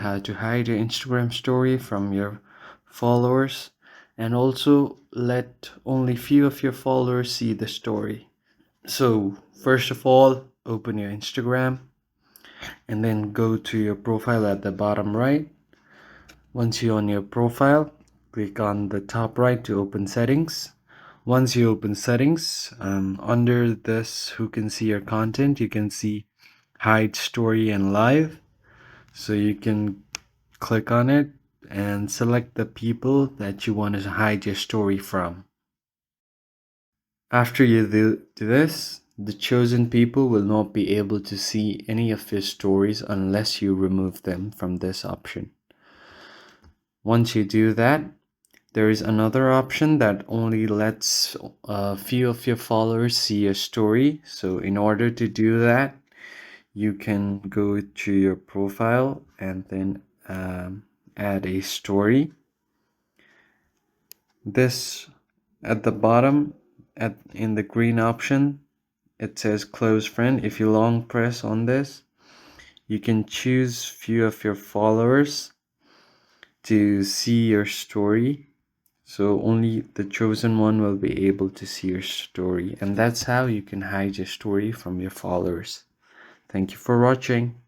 how to hide your Instagram story from your followers, and also let only few of your followers see the story. So first of all, open your Instagram and then go to your profile at the bottom right. Once you're on your profile, click on the top right to open settings. Once you open settings, under this who can see your content, you can see hide story and live. So you can click on it and select the people that you want to hide your story from. After you do this, the chosen people will not be able to see any of your stories unless you remove them from this option. Once you do that, there is another option that only lets a few of your followers see your story. So in order to do that, you can go to your profile and then add a story. This at the bottom in the green option, it says close friend. If you long press on this, you can choose few of your followers to see your story. So only the chosen one will be able to see your story. And that's how you can hide your story from your followers. Thank you for watching.